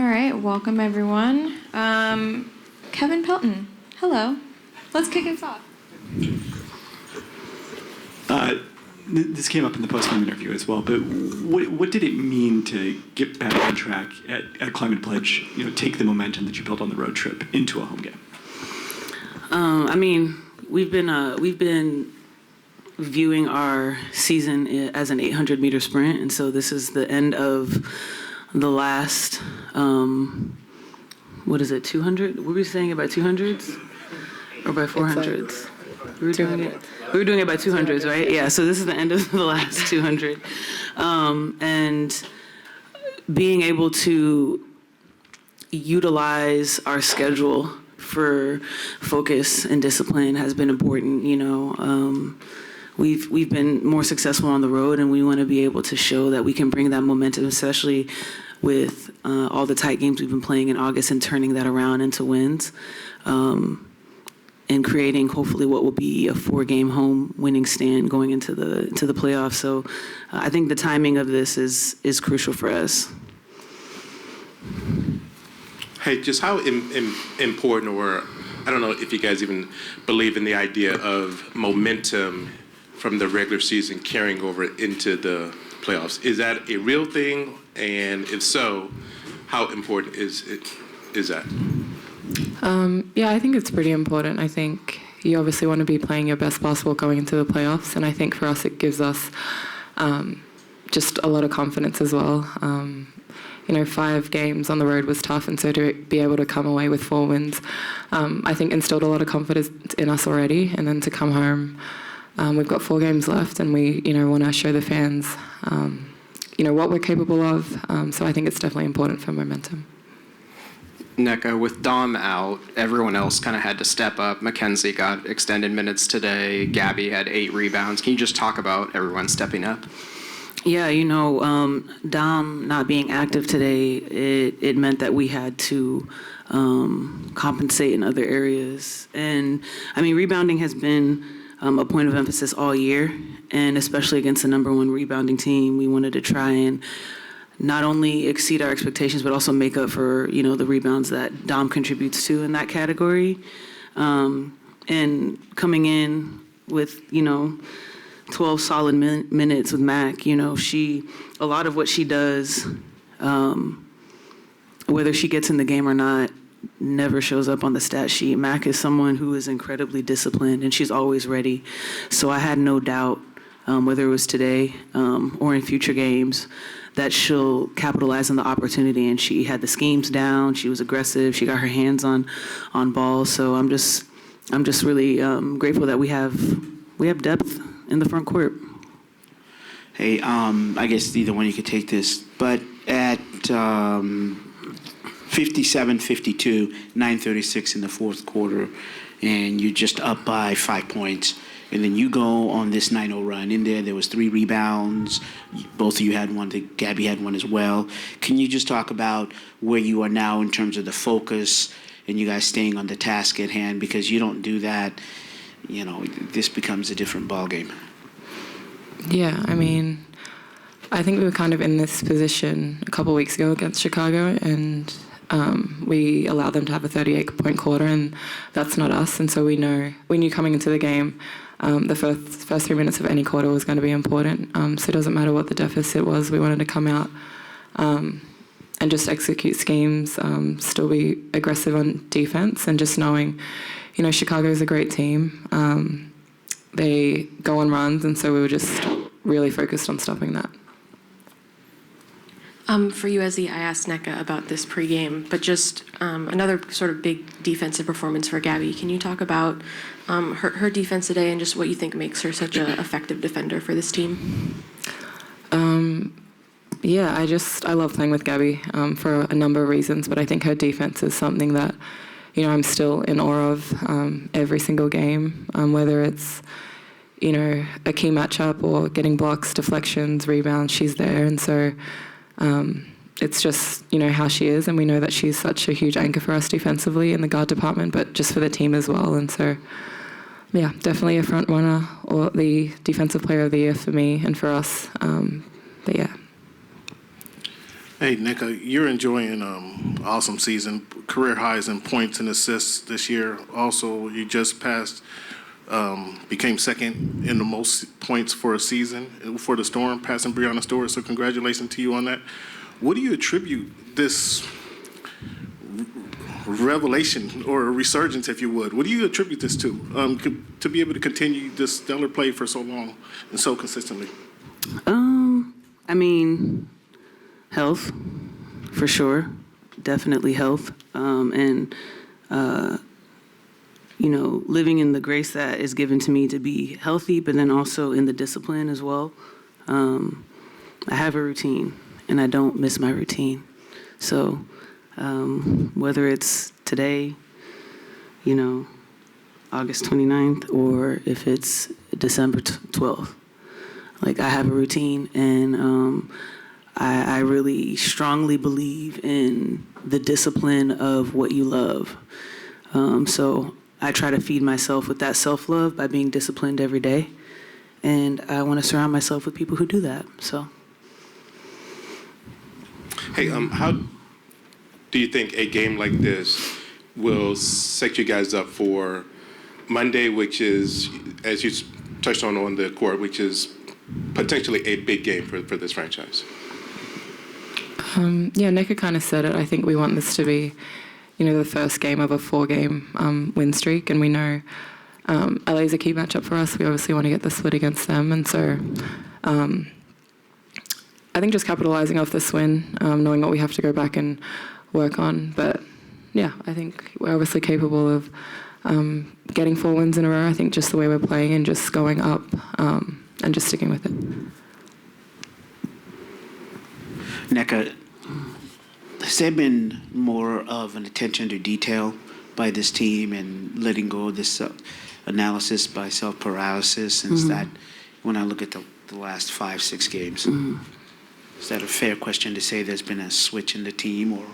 right, welcome everyone. Kevin Pelton, hello. Let's kick us off. This came up in the postgame interview as well, but what did it mean to get back on track at Climate Pledge, take the momentum that you built on the road trip into a home game? We've been viewing our season as an 800-meter sprint, and so this is the end of the last, 200? Were we saying about 200s or by 400s? We were doing it by 200s, right? Yeah, so this is the end of the last 200. And being able to utilize our schedule for focus and discipline has been important. We've been more successful on the road, and we want to be able to show that we can bring that momentum, especially with all the tight games we've been playing in August and turning that around into wins, and creating hopefully what will be a 4-game home winning stand going into the playoffs. So I think the timing of this is crucial for us. Hey, just how important, or I don't know if you guys even believe in the idea of momentum from the regular season carrying over into the playoffs. Is that a real thing? And if so, how important is that? Yeah, I think it's pretty important. I think you obviously want to be playing your best basketball going into the playoffs, and I think for us it gives us just a lot of confidence as well. 5 games on the road was tough, and so to be able to come away with 4 wins, I think instilled a lot of confidence in us already. And then to come home, we've got 4 games left, and we want to show the fans what we're capable of. So I think it's definitely important for momentum. Nneka, with Dom out, everyone else kind of had to step up. Mackenzie got extended minutes today. Gabby had 8 rebounds. Can you just talk about everyone stepping up? Yeah, Dom not being active today, it meant that we had to compensate in other areas. And, rebounding has been a point of emphasis all year, and especially against the number 1 rebounding team, we wanted to try and not only exceed our expectations, but also make up for, the rebounds that Dom contributes to in that category. And coming in with, 12 solid minutes with Mac, a lot of what she does, whether she gets in the game or not, never shows up on the stat sheet. Mac is someone who is incredibly disciplined, and she's always ready. So I had no doubt, whether it was today or in future games, that she'll capitalize on the opportunity. And she had the schemes down. She was aggressive. She got her hands on balls. So I'm just really grateful that we have depth in the front court. Hey, I guess either one you could take this, but at 57-52, 9:36 in the fourth quarter, and you're just up by 5 points, and then you go on this 9-0 run. In there was 3 rebounds. Both of you had one. Gabby had one as well. Can you just talk about where you are now in terms of the focus and you guys staying on the task at hand? Because you don't do that, this becomes a different ballgame. Yeah, I think we were kind of in this position a couple of weeks ago against Chicago, and we allowed them to have a 38-point quarter, and that's not us. And so we knew coming into the game, the first 3 minutes of any quarter was going to be important. So it doesn't matter what the deficit was. We wanted to come out and just execute schemes, still be aggressive on defense, and just knowing, Chicago is a great team. They go on runs, and so we were just really focused on stopping that. For you, Ezzy, I asked Nneka about this pregame, but just another sort of big defensive performance for Gabby. Can you talk about her defense today and just what you think makes her such an effective defender for this team? Yeah, I love playing with Gabby for a number of reasons, but I think her defense is something that, I'm still in awe of every single game, whether it's, a key matchup or getting blocks, deflections, rebounds, she's there. And so it's just, how she is, and we know that she's such a huge anchor for us defensively in the guard department, but just for the team as well. And so, yeah, definitely a front runner or the defensive player of the year for me and for us. But yeah. Hey, Nneka, you're enjoying awesome season, career highs in points and assists this year. Also, you just became second in the most points for a season for the Storm, passing Breonna Stewart. So congratulations to you on that. What do you attribute this revelation or resurgence, if you would? What do you attribute this to be able to continue this stellar play for so long and so consistently? I mean, health, for sure. Definitely health. Living in the grace that is given to me to be healthy, but then also in the discipline as well. I have a routine, and I don't miss my routine. So whether it's today, August 29th, or if it's December 12th, I have a routine, and I really strongly believe in the discipline of what you love. So I try to feed myself with that self-love by being disciplined every day. And I want to surround myself with people who do that. So. Hey, how do you think a game like this will set you guys up for Monday, which is, as you touched on the court, which is potentially a big game for this franchise? Nneka kind of said it. I think we want this to be, the first game of a 4-game win streak, and we know LA is a key matchup for us. We obviously want to get the split against them, and so I think just capitalizing off this win, knowing what we have to go back and work on. But yeah, I think we're obviously capable of getting 4 wins in a row. I think just the way we're playing and just going up and just sticking with it. Nneka, has there been more of an attention to detail by this team and letting go of this analysis by self-paralysis? And is that, when I look at the last 5-6 games, is that a fair question to say there's been a switch in the team or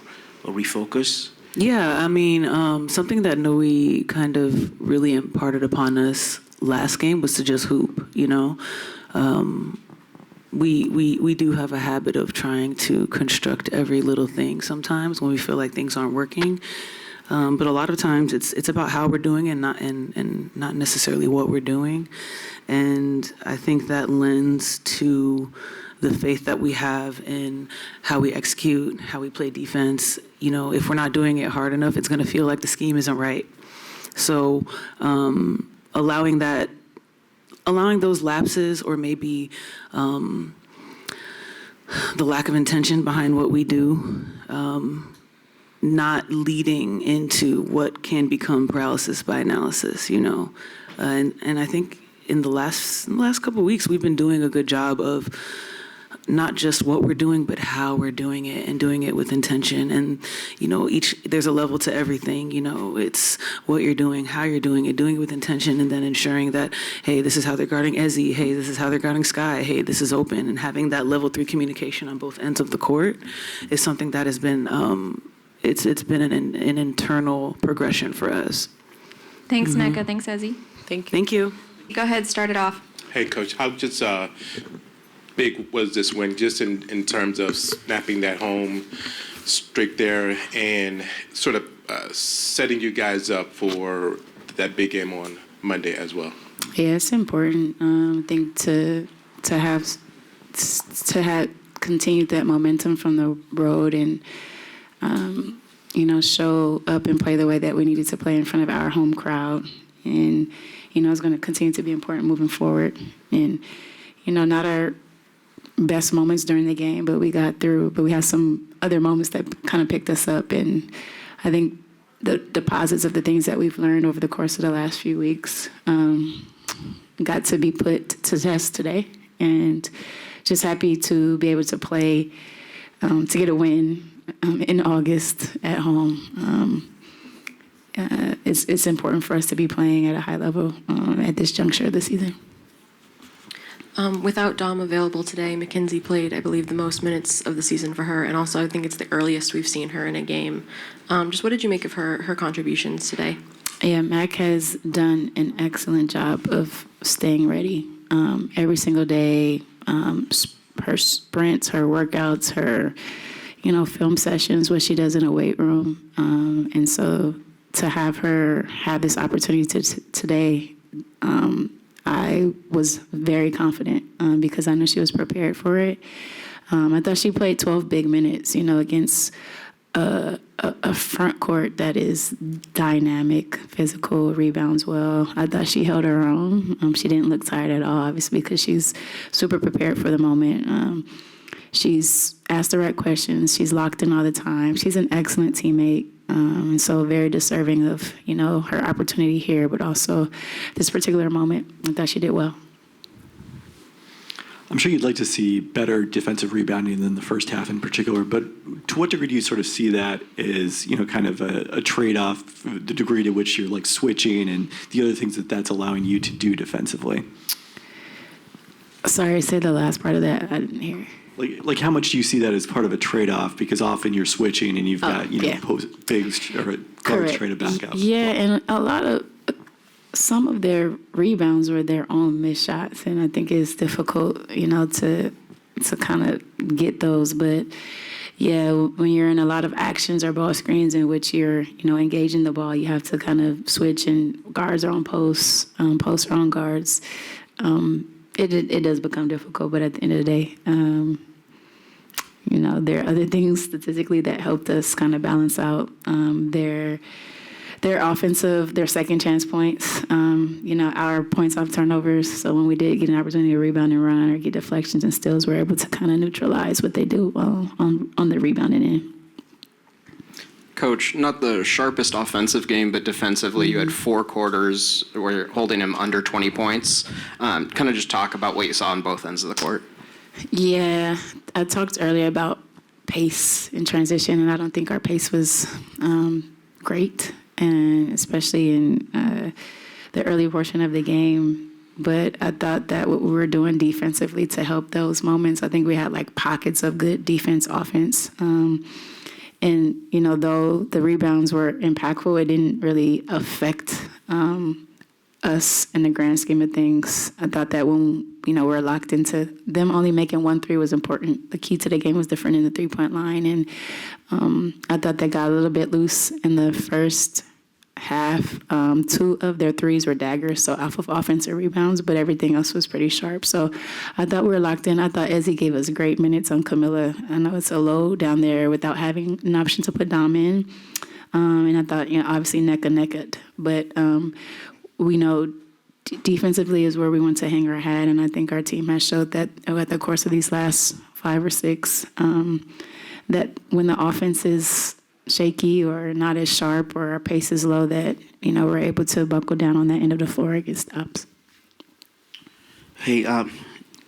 a refocus? Yeah, I mean, something that Noe kind of really imparted upon us last game was to just hoop, We do have a habit of trying to construct every little thing sometimes when we feel like things aren't working. But a lot of times it's about how we're doing and not necessarily what we're doing. And I think that lends to the faith that we have in how we execute, how we play defense. If we're not doing it hard enough, it's going to feel like the scheme isn't right. So allowing those lapses, or maybe the lack of intention behind what we do, not leading into what can become paralysis by analysis, and I think in the last couple of weeks we've been doing a good job of not just what we're doing, but how we're doing it, and doing it with intention. And, there's a level to everything. It's what you're doing, how you're doing it with intention, and then ensuring that, hey, this is how they're guarding Ezzy. Hey, this is how they're guarding Sky. Hey, this is open. And having that level 3 communication on both ends of the court is something that has been, it's been an internal progression for us. Thanks, Nneka. Thanks, Ezzy. Thank you. Go ahead, start it off. Hey, Coach, how just big was this win, just in terms of snapping that home streak there and sort of setting you guys up for that big game on Monday as well? Yeah, it's important. I think to have continued that momentum from the road and show up and play the way that we needed to play in front of our home crowd, and it's going to continue to be important moving forward. And not our best moments during the game, but we got through. But we had some other moments that kind of picked us up, and I think the deposits of the things that we've learned over the course of the last few weeks got to be put to test today, and just happy to be able to play, to get a win in August at home. It's important for us to be playing at a high level at this juncture of the season. Without Dom available today, Mackenzie played, I believe, the most minutes of the season for her, and also I think it's the earliest we've seen her in a game. Just what did you make of her contributions today? Yeah, Mac has done an excellent job of staying ready every single day. Her sprints, her workouts, her, film sessions, what she does in a weight room. And so to have her have this opportunity today, I was very confident because I knew she was prepared for it. I thought she played 12 big minutes, against a front court that is dynamic, physical, rebounds well. I thought she held her own. She didn't look tired at all, obviously, because she's super prepared for the moment. She's asked the right questions. She's locked in all the time. She's an excellent teammate. And so very deserving of, her opportunity here, but also this particular moment. I thought she did well. I'm sure you'd like to see better defensive rebounding than the first half in particular, but to what degree do you sort of see that as, kind of a trade-off, the degree to which you're like switching and the other things that's allowing you to do defensively? Sorry, say the last part of that. I didn't hear. Like how much do you see that as part of a trade-off? Because often you're switching and you've got, bigs or guards trying to back up. Yeah, and some of their rebounds were their own missed shots, and I think it's difficult, to kind of get those. But yeah, when you're in a lot of actions or ball screens in which you're, engaging the ball, you have to kind of switch, and guards are on posts, posts are on guards. It does become difficult, but at the end of the day, there are other things statistically that helped us kind of balance out their offensive, their second chance points, our points off turnovers. So when we did get an opportunity to rebound and run or get deflections and steals, we're able to kind of neutralize what they do on the rebounding end. Coach, not the sharpest offensive game, but defensively, you had 4 quarters where you're holding him under 20 points. Kind of just talk about what you saw on both ends of the court. Yeah, I talked earlier about pace in transition, and I don't think our pace was great, and especially in the early portion of the game. But I thought that what we were doing defensively to help those moments, I think we had like pockets of good defense, offense. And, though the rebounds were impactful, it didn't really affect us in the grand scheme of things. I thought that when, we're locked into them only making 1 3 was important. The key to the game was defending the three-point line. And I thought they got a little bit loose in the first half. 2 of their threes were daggers, so off of offensive rebounds, but everything else was pretty sharp. So I thought we were locked in. I thought Ezzy gave us great minutes on Camilla. I know it's a low down there without having an option to put Dom in. And I thought, obviously Nneka. But we know defensively is where we want to hang our hat, and I think our team has showed that at the course of these last 5 or 6, that when the offense is shaky or not as sharp or our pace is low, that we're able to buckle down on that end of the floor and get stops. Hey,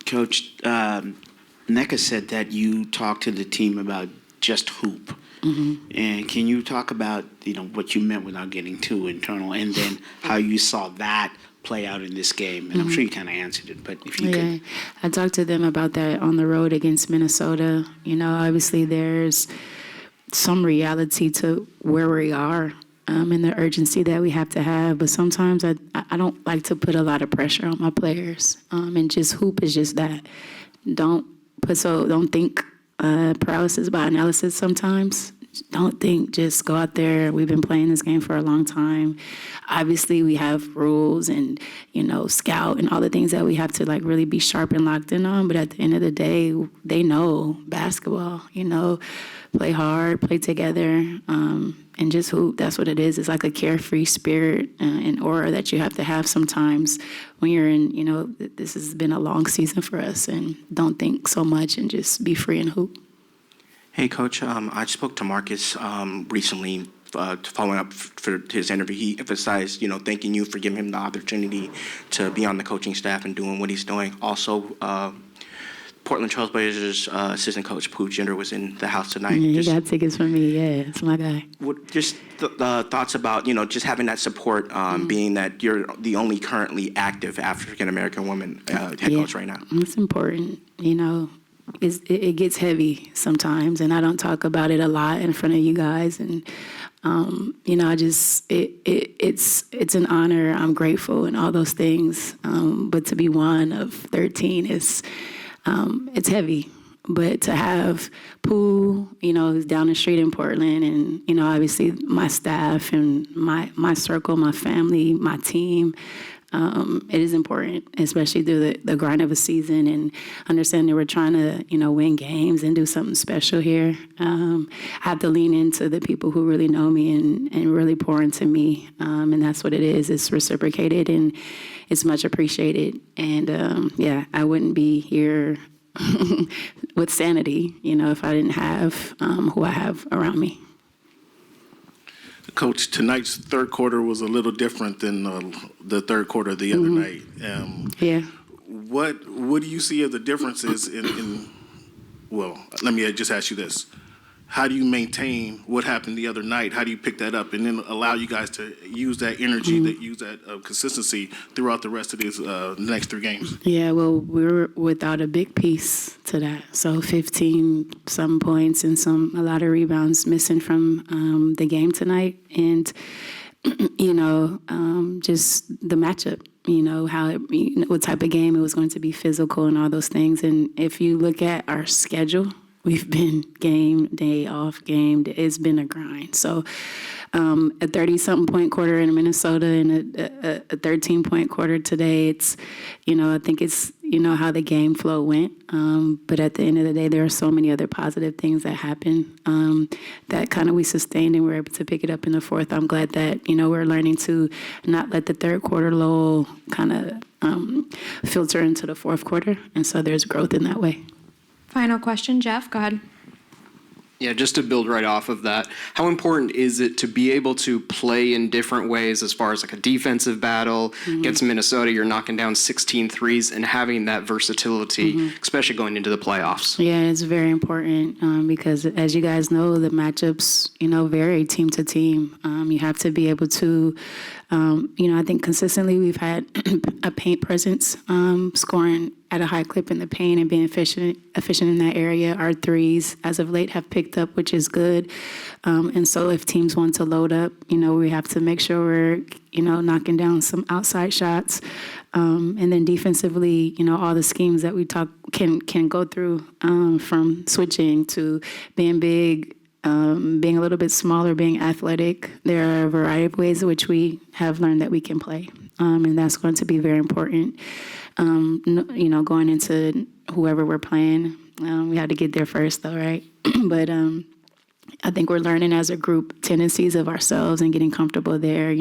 Coach, Nneka said that you talked to the team about just hoop. Mm-hmm. And can you talk about what you meant without getting too internal, and then how you saw that play out in this game? And I'm sure you kind of answered it, but if you could. I talked to them about that on the road against Minnesota. Obviously there's some reality to where we are and the urgency that we have to have. But sometimes I don't like to put a lot of pressure on my players. And just hoop is just that. Don't think paralysis by analysis sometimes. Don't think, just go out there. We've been playing this game for a long time. Obviously, we have rules and, scout and all the things that we have to, really be sharp and locked in on. But at the end of the day, they know basketball, play hard, play together, and just hoop. That's what it is. It's like a carefree spirit and aura that you have to have sometimes when you're in, this has been a long season for us, and don't think so much and just be free and hoop. Hey, Coach. I spoke to Marcus recently, following up for his interview. He emphasized, thanking you for giving him the opportunity to be on the coaching staff and doing what he's doing. Also, Portland Trailblazers assistant coach Pooh Jinder was in the house tonight. Yeah, he got tickets from me. Yeah, it's my guy. Just the thoughts about, just having that support, being that you're the only currently active African-American woman head coach right now. It's important, It gets heavy sometimes, and I don't talk about it a lot in front of you guys. And it's an honor. I'm grateful and all those things. But to be one of 13 is it's heavy. But to have Pooh, who's down the street in Portland, and, obviously my staff and my circle, my family, my team, it is important, especially through the grind of a season and understanding we're trying to, win games and do something special here. I have to lean into the people who really know me and really pour into me. And that's what it is. It's reciprocated and it's much appreciated. And I wouldn't be here with sanity, if I didn't have who I have around me. Coach, tonight's third quarter was a little different than the third quarter the other night. Yeah. What do you see as the differences in well, let me just ask you this. How do you maintain what happened the other night? How do you pick that up and then allow you guys to use that energy, use that consistency throughout the rest of these next 3 games? Yeah, well, we were without a big piece to that. So 15-some points and a lot of rebounds missing from the game tonight. And, just the matchup, what type of game it was going to be, physical and all those things. And if you look at our schedule, we've been game day off game. It's been a grind. So a 30-something point quarter in Minnesota and a 13-point quarter today, it's, I think it's, how the game flow went. But at the end of the day, there are so many other positive things that happened that kind of we sustained and we were able to pick it up in the fourth. I'm glad that, we're learning to not let the third quarter lull kind of filter into the fourth quarter. And so there's growth in that way. Final question, Jeff, go ahead. Yeah, just to build right off of that, how important is it to be able to play in different ways as far as like a defensive battle, against Minnesota, you're knocking down 16 threes, and having that versatility, especially going into the playoffs? Yeah, it's very important because as you guys know, the matchups, vary team to team. You have to be able to, I think consistently we've had a paint presence, scoring at a high clip in the paint and being efficient in that area. Our threes, as of late, have picked up, which is good. And so if teams want to load up, we have to make sure we're, knocking down some outside shots. And then defensively, all the schemes that we talk can go through from switching to being big, being a little bit smaller, being athletic. There are a variety of ways in which we have learned that we can play. And that's going to be very important. Going into whoever we're playing, we had to get there first though, right? But I think we're learning as a group tendencies of ourselves and getting comfortable there.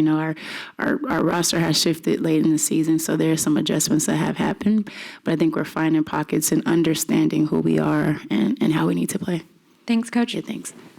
Our roster has shifted late in the season, so there are some adjustments that have happened. But I think we're finding pockets and understanding who we are and how we need to play. Thanks, Coach. Yeah, thanks.